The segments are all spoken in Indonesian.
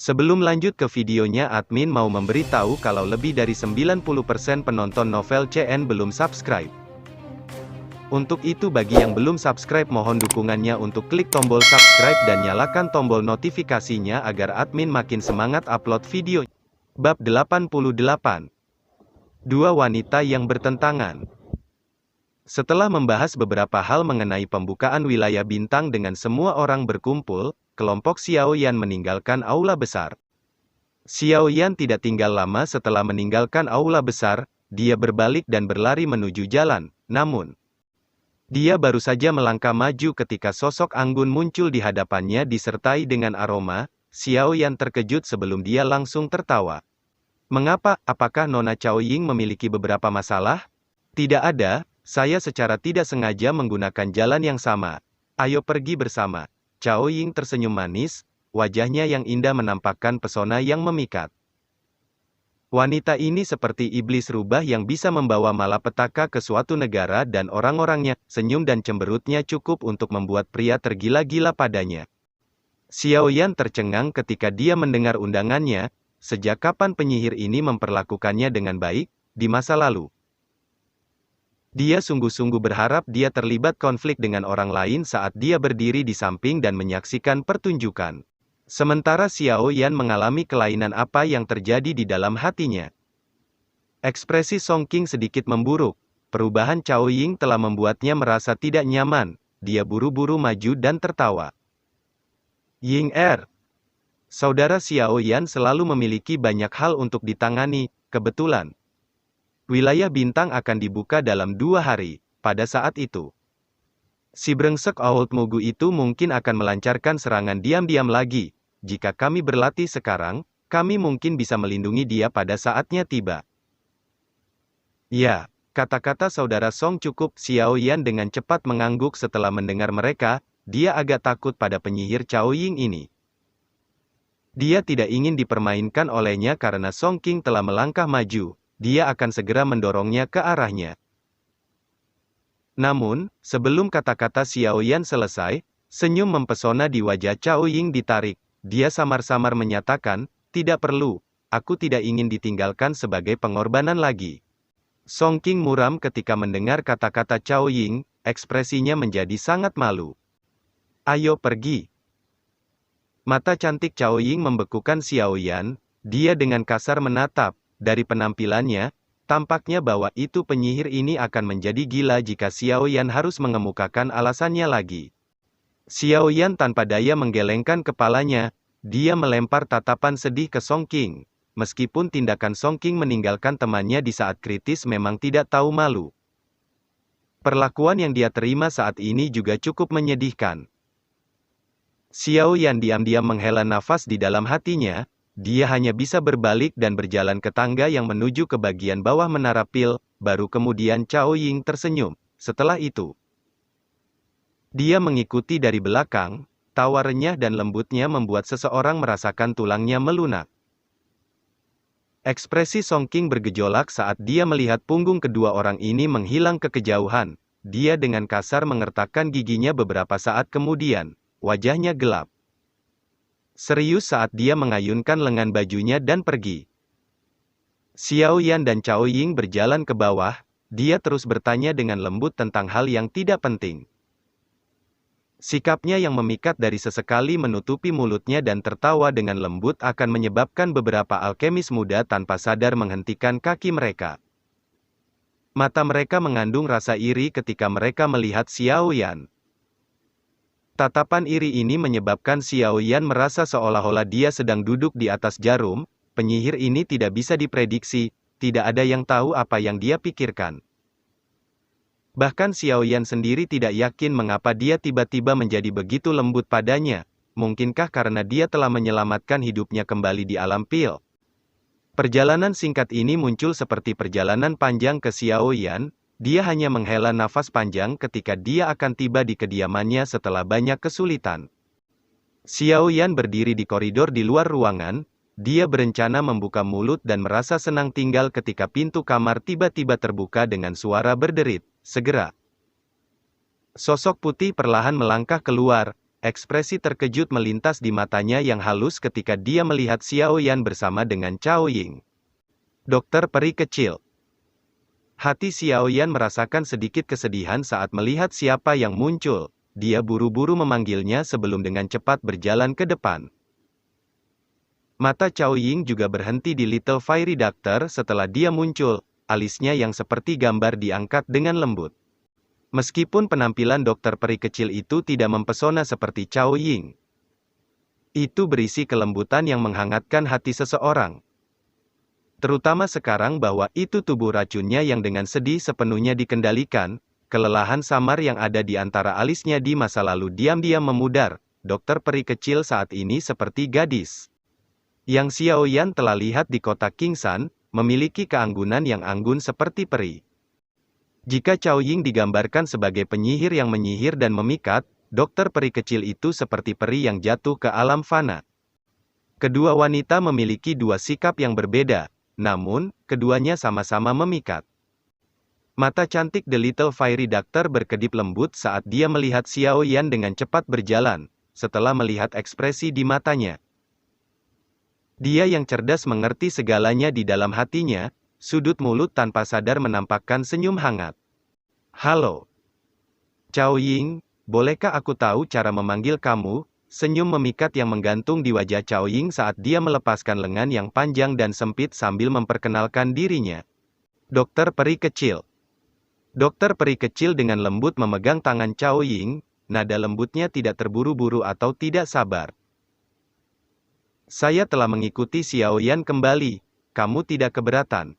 Sebelum lanjut ke videonya, admin mau memberitahu kalau lebih dari 90% penonton novel CN belum subscribe. Untuk itu bagi yang belum subscribe mohon dukungannya untuk klik tombol subscribe dan nyalakan tombol notifikasinya agar admin makin semangat upload video. Bab 88. Dua wanita yang bertentangan. Setelah membahas beberapa hal mengenai pembukaan wilayah bintang dengan semua orang berkumpul, kelompok Xiao Yan meninggalkan aula besar. Xiao Yan tidak tinggal lama setelah meninggalkan aula besar, dia berbalik dan berlari menuju jalan, namun dia baru saja melangkah maju ketika sosok anggun muncul di hadapannya disertai dengan aroma. Xiao Yan terkejut sebelum dia langsung tertawa. Mengapa? Apakah Nona Chao Ying memiliki beberapa masalah? Tidak ada, saya secara tidak sengaja menggunakan jalan yang sama. Ayo pergi bersama. Chao Ying tersenyum manis, wajahnya yang indah menampakkan pesona yang memikat. Wanita ini seperti iblis rubah yang bisa membawa malapetaka ke suatu negara dan orang-orangnya. Senyum dan cemberutnya cukup untuk membuat pria tergila-gila padanya. Xiao Yan tercengang ketika dia mendengar undangannya. Sejak kapan penyihir ini memperlakukannya dengan baik di masa lalu? Dia sungguh-sungguh berharap dia terlibat konflik dengan orang lain saat dia berdiri di samping dan menyaksikan pertunjukan. Sementara Xiao Yan mengalami kelainan apa yang terjadi di dalam hatinya. Ekspresi Song Qing sedikit memburuk. Perubahan Chao Ying telah membuatnya merasa tidak nyaman. Dia buru-buru maju dan tertawa. Ying saudara Xiao Yan selalu memiliki banyak hal untuk ditangani. Kebetulan wilayah bintang akan dibuka dalam 2 hari. Pada saat itu, si brengsek Old Mugu itu mungkin akan melancarkan serangan diam-diam lagi. Jika kami berlatih sekarang, kami mungkin bisa melindungi dia pada saatnya tiba. Ya, kata-kata saudara Song cukup. Xiao Yan dengan cepat mengangguk setelah mendengar mereka. Dia agak takut pada penyihir Chao Ying ini. Dia tidak ingin dipermainkan olehnya karena Song Qing telah melangkah maju. Dia akan segera mendorongnya ke arahnya. Namun, sebelum kata-kata Xiao Yan selesai, senyum mempesona di wajah Chao Ying ditarik. Dia samar-samar menyatakan, tidak perlu, aku tidak ingin ditinggalkan sebagai pengorbanan lagi. Song Qing muram ketika mendengar kata-kata Chao Ying, ekspresinya menjadi sangat malu. Ayo pergi. Mata cantik Chao Ying membekukan Xiao Yan, dia dengan kasar menatap. Dari penampilannya, tampaknya bahwa itu penyihir ini akan menjadi gila jika Xiao Yan harus mengemukakan alasannya lagi. Xiao Yan tanpa daya menggelengkan kepalanya, dia melempar tatapan sedih ke Song Qing. Meskipun tindakan Song Qing meninggalkan temannya di saat kritis memang tidak tahu malu. Perlakuan yang dia terima saat ini juga cukup menyedihkan. Xiao Yan diam-diam menghela nafas di dalam hatinya, dia hanya bisa berbalik dan berjalan ke tangga yang menuju ke bagian bawah menara pil, baru kemudian Chao Ying tersenyum. Setelah itu, dia mengikuti dari belakang, tawa renyah dan lembutnya membuat seseorang merasakan tulangnya melunak. Ekspresi Song Qing bergejolak saat dia melihat punggung kedua orang ini menghilang ke kejauhan. Dia dengan kasar mengertakkan giginya beberapa saat kemudian, wajahnya gelap. Serius saat dia mengayunkan lengan bajunya dan pergi. Xiao Yan dan Chao Ying berjalan ke bawah, dia terus bertanya dengan lembut tentang hal yang tidak penting. Sikapnya yang memikat dari sesekali menutupi mulutnya dan tertawa dengan lembut akan menyebabkan beberapa alkemis muda tanpa sadar menghentikan kaki mereka. Mata mereka mengandung rasa iri ketika mereka melihat Xiao Yan. Tatapan iri ini menyebabkan Xiao Yan merasa seolah-olah dia sedang duduk di atas jarum. Penyihir ini tidak bisa diprediksi, tidak ada yang tahu apa yang dia pikirkan. Bahkan Xiao Yan sendiri tidak yakin mengapa dia tiba-tiba menjadi begitu lembut padanya. Mungkinkah karena dia telah menyelamatkan hidupnya kembali di alam pil? Perjalanan singkat ini muncul seperti perjalanan panjang ke Xiao Yan. Dia hanya menghela nafas panjang ketika dia akan tiba di kediamannya setelah banyak kesulitan. Xiao Yan berdiri di koridor di luar ruangan. Dia berencana membuka mulut dan merasa senang tinggal ketika pintu kamar tiba-tiba terbuka dengan suara berderit. Segera. Sosok putih perlahan melangkah keluar. ekspresi terkejut melintas di matanya yang halus ketika dia melihat Xiao Yan bersama dengan Cao Ying. Dokter peri kecil. Hati Xiao Yan merasakan sedikit kesedihan saat melihat siapa yang muncul. Dia buru-buru memanggilnya sebelum dengan cepat berjalan ke depan. Mata Cao Ying juga berhenti di Little Fairy Doctor setelah dia muncul, alisnya yang seperti gambar diangkat dengan lembut. Meskipun penampilan dokter peri kecil itu tidak mempesona seperti Cao Ying, itu berisi kelembutan yang menghangatkan hati seseorang. Terutama sekarang bahwa itu tubuh racunnya yang dengan sedih sepenuhnya dikendalikan, kelelahan samar yang ada di antara alisnya di masa lalu diam-diam memudar. Dokter peri kecil saat ini seperti gadis yang Xiao Yan telah lihat di kota Kingsan, memiliki keanggunan yang anggun seperti peri. Jika Cao Ying digambarkan sebagai penyihir yang menyihir dan memikat, dokter peri kecil itu seperti peri yang jatuh ke alam fana. Kedua wanita memiliki dua sikap yang berbeda, namun, keduanya sama-sama memikat. Mata cantik The Little Fairy Doctor berkedip lembut saat dia melihat Xiao Yan dengan cepat berjalan, setelah melihat ekspresi di matanya. Dia yang cerdas mengerti segalanya di dalam hatinya, sudut mulut tanpa sadar menampakkan senyum hangat. Halo. Cao Ying, bolehkah aku tahu cara memanggil kamu? Senyum memikat yang menggantung di wajah Cao Ying saat dia melepaskan lengan yang panjang dan sempit sambil memperkenalkan dirinya. Dokter peri kecil. Dokter peri kecil dengan lembut memegang tangan Cao Ying, nada lembutnya tidak terburu-buru atau tidak sabar. Saya telah mengikuti Xiao Yan kembali, kamu tidak keberatan?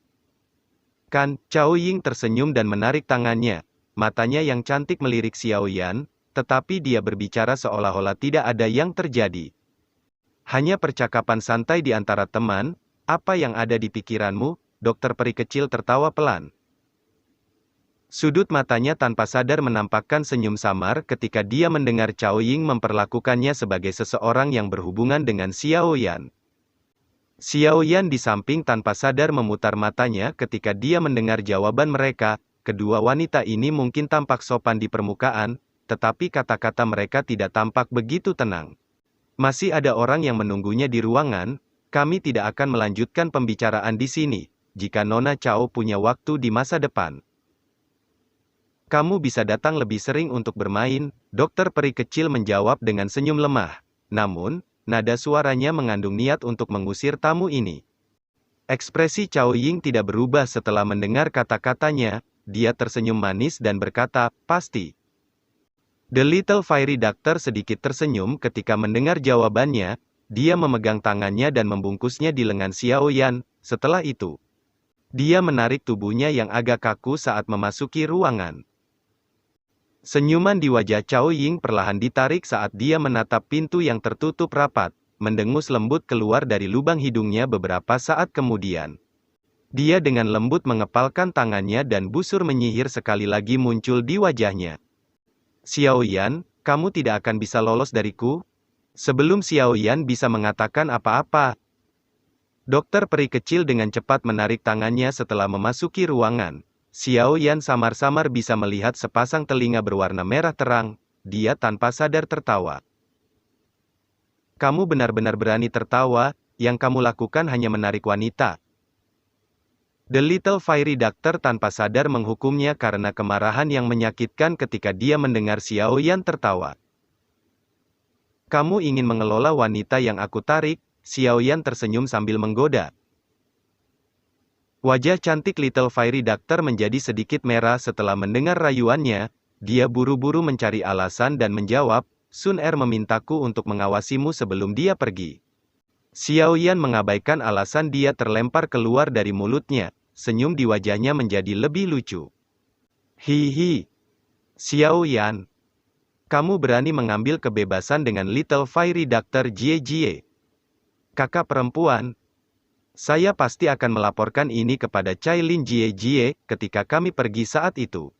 Kan, Cao Ying tersenyum dan menarik tangannya, matanya yang cantik melirik Xiao Yan, tetapi dia berbicara seolah-olah tidak ada yang terjadi. Hanya percakapan santai di antara teman, apa yang ada di pikiranmu? Dokter peri kecil tertawa pelan. Sudut matanya tanpa sadar menampakkan senyum samar ketika dia mendengar Cao Ying memperlakukannya sebagai seseorang yang berhubungan dengan Xiao Yan. Xiao Yan di samping tanpa sadar memutar matanya ketika dia mendengar jawaban mereka. Kedua wanita ini mungkin tampak sopan di permukaan, tetapi kata-kata mereka tidak tampak begitu tenang. Masih ada orang yang menunggunya di ruangan, kami tidak akan melanjutkan pembicaraan di sini, jika Nona Cao punya waktu di masa depan. Kamu bisa datang lebih sering untuk bermain, dokter peri kecil menjawab dengan senyum lemah. Namun, nada suaranya mengandung niat untuk mengusir tamu ini. Ekspresi Cao Ying tidak berubah setelah mendengar kata-katanya, dia tersenyum manis dan berkata, pasti. The Little Fairy Doctor sedikit tersenyum ketika mendengar jawabannya, dia memegang tangannya dan membungkusnya di lengan Xiao Yan. Setelah itu, dia menarik tubuhnya yang agak kaku saat memasuki ruangan. Senyuman di wajah Cao Ying perlahan ditarik saat dia menatap pintu yang tertutup rapat, mendengus lembut keluar dari lubang hidungnya beberapa saat kemudian. Dia dengan lembut mengepalkan tangannya dan busur menyihir sekali lagi muncul di wajahnya. Xiao Yan, kamu tidak akan bisa lolos dariku? Sebelum Xiao Yan bisa mengatakan apa-apa, dokter peri kecil dengan cepat menarik tangannya setelah memasuki ruangan. Xiao Yan samar-samar bisa melihat sepasang telinga berwarna merah terang, dia tanpa sadar tertawa. Kamu benar-benar berani tertawa, yang kamu lakukan hanya menarik wanita. The Little Fairy Doctor tanpa sadar menghukumnya karena kemarahan yang menyakitkan ketika dia mendengar Xiao Yan tertawa. Kamu ingin mengelola wanita yang aku tarik, Xiao Yan tersenyum sambil menggoda. Wajah cantik Little Fairy Doctor menjadi sedikit merah setelah mendengar rayuannya, dia buru-buru mencari alasan dan menjawab, Sun Er memintaku untuk mengawasimu sebelum dia pergi. Xiao Yan mengabaikan alasan dia terlempar keluar dari mulutnya, senyum di wajahnya menjadi lebih lucu. Hihi. Xiao Yan. Kamu berani mengambil kebebasan dengan Little Fairy Doctor Jie Jie. Kakak perempuan. Saya pasti akan melaporkan ini kepada Cailin Jie Jie, ketika kami pergi saat itu.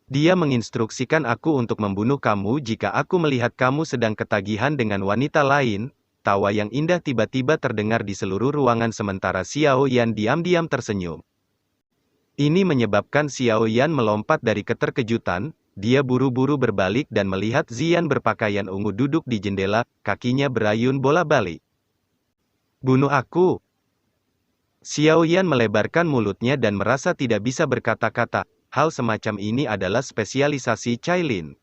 Dia menginstruksikan aku untuk membunuh kamu jika aku melihat kamu sedang ketagihan dengan wanita lain. Tawa yang indah tiba-tiba terdengar di seluruh ruangan sementara Xiao Yan diam-diam tersenyum. Ini menyebabkan Xiao Yan melompat dari keterkejutan, dia buru-buru berbalik dan melihat Ziyan berpakaian ungu duduk di jendela, kakinya berayun bola-balik. Bunuh aku! Xiao Yan melebarkan mulutnya dan merasa tidak bisa berkata-kata. Hal semacam ini adalah spesialisasi Cailin.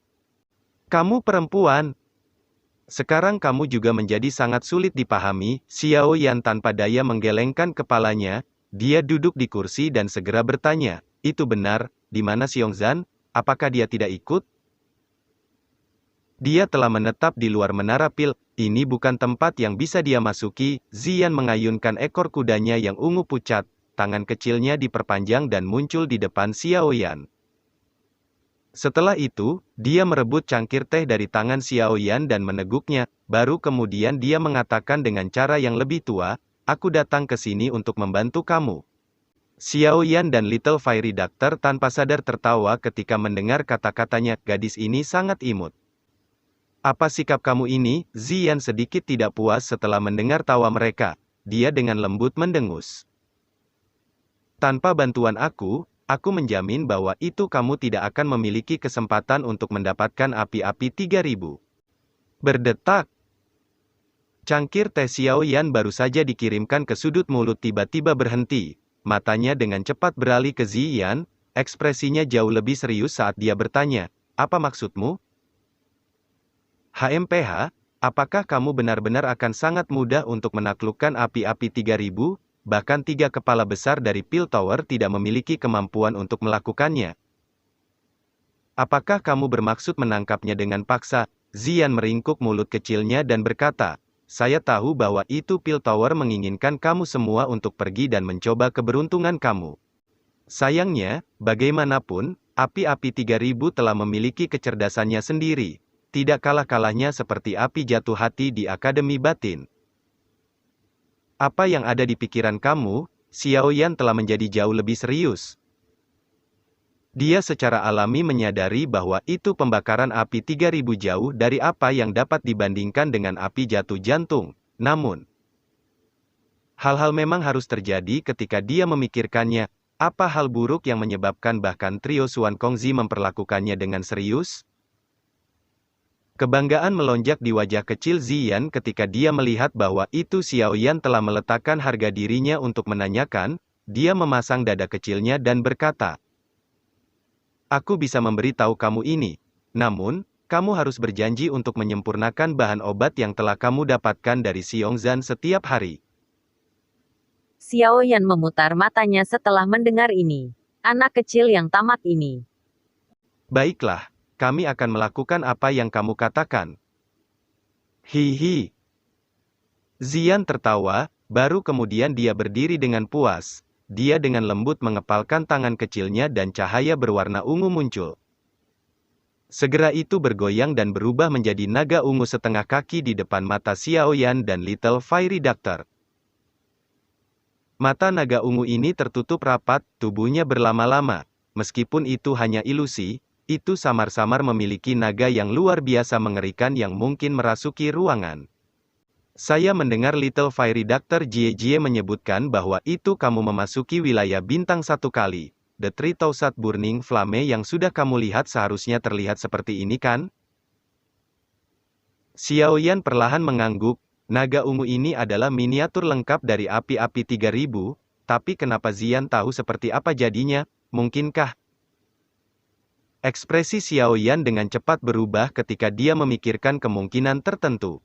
Kamu perempuan. Sekarang kamu juga menjadi sangat sulit dipahami. Xiao Yan tanpa daya menggelengkan kepalanya. Dia duduk di kursi dan segera bertanya, itu benar, di mana Xiongzan? Apakah dia tidak ikut? Dia telah menetap di luar menara pil. Ini bukan tempat yang bisa dia masuki. Ziyan mengayunkan ekor kudanya yang ungu pucat. Tangan kecilnya diperpanjang dan muncul di depan Xiao Yan. Setelah itu, dia merebut cangkir teh dari tangan Xiao Yan dan meneguknya. Baru kemudian dia mengatakan dengan cara yang lebih tua, aku datang ke sini untuk membantu kamu. Xiao Yan dan Little Fairy Doctor tanpa sadar tertawa ketika mendengar kata-katanya. Gadis ini sangat imut. Apa sikap kamu ini? Ziyan sedikit tidak puas setelah mendengar tawa mereka. Dia dengan lembut mendengus. Tanpa bantuan aku menjamin bahwa itu kamu tidak akan memiliki kesempatan untuk mendapatkan api-api 3000. Berdetak. Cangkir teh Xiao Yan baru saja dikirimkan ke sudut mulut tiba-tiba berhenti. Matanya dengan cepat beralih ke Ziyan, ekspresinya jauh lebih serius saat dia bertanya, apa maksudmu? HMPH, apakah kamu benar-benar akan sangat mudah untuk menaklukkan api-api 3000? Bahkan 3 kepala besar dari Pil Tower tidak memiliki kemampuan untuk melakukannya. Apakah kamu bermaksud menangkapnya dengan paksa? Ziyan meringkuk mulut kecilnya dan berkata, saya tahu bahwa itu Pil Tower menginginkan kamu semua untuk pergi dan mencoba keberuntungan kamu. Sayangnya, bagaimanapun, api-api 3000 telah memiliki kecerdasannya sendiri. Tidak kalah-kalahnya seperti api jatuh hati di Akademi Batin. Apa yang ada di pikiran kamu? Xiao Yan telah menjadi jauh lebih serius. Dia secara alami menyadari bahwa itu pembakaran api 3000 jauh dari apa yang dapat dibandingkan dengan api jatuh jantung. Namun, hal-hal memang harus terjadi ketika dia memikirkannya. Apa hal buruk yang menyebabkan bahkan trio Xuan Kongzi memperlakukannya dengan serius? Kebanggaan melonjak di wajah kecil Ziyan ketika dia melihat bahwa itu Xiao Yan telah meletakkan harga dirinya untuk menanyakan. Dia memasang dada kecilnya dan berkata, aku bisa memberitahu kamu ini. Namun, kamu harus berjanji untuk menyempurnakan bahan obat yang telah kamu dapatkan dari Xiongzan setiap hari. Xiao Yan memutar matanya setelah mendengar ini. Anak kecil yang tamak ini. Baiklah. Kami akan melakukan apa yang kamu katakan. Hihi. Ziyan tertawa, baru kemudian dia berdiri dengan puas. Dia dengan lembut mengepalkan tangan kecilnya dan cahaya berwarna ungu muncul. Segera itu bergoyang dan berubah menjadi naga ungu setengah kaki di depan mata Xiao Yan dan Little Fairy Doctor. Mata naga ungu ini tertutup rapat, tubuhnya berlama-lama. Meskipun itu hanya ilusi, itu samar-samar memiliki naga yang luar biasa mengerikan yang mungkin merasuki ruangan. Saya mendengar Little Fairy Doctor Jie menyebutkan bahwa itu kamu memasuki wilayah bintang 1 kali. The 3000 Burning Flame yang sudah kamu lihat seharusnya terlihat seperti ini kan? Xiao Yan perlahan mengangguk. Naga ungu ini adalah miniatur lengkap dari api-api 3000, tapi kenapa Ziyan tahu seperti apa jadinya? Mungkinkah? Ekspresi Xiao Yan dengan cepat berubah ketika dia memikirkan kemungkinan tertentu.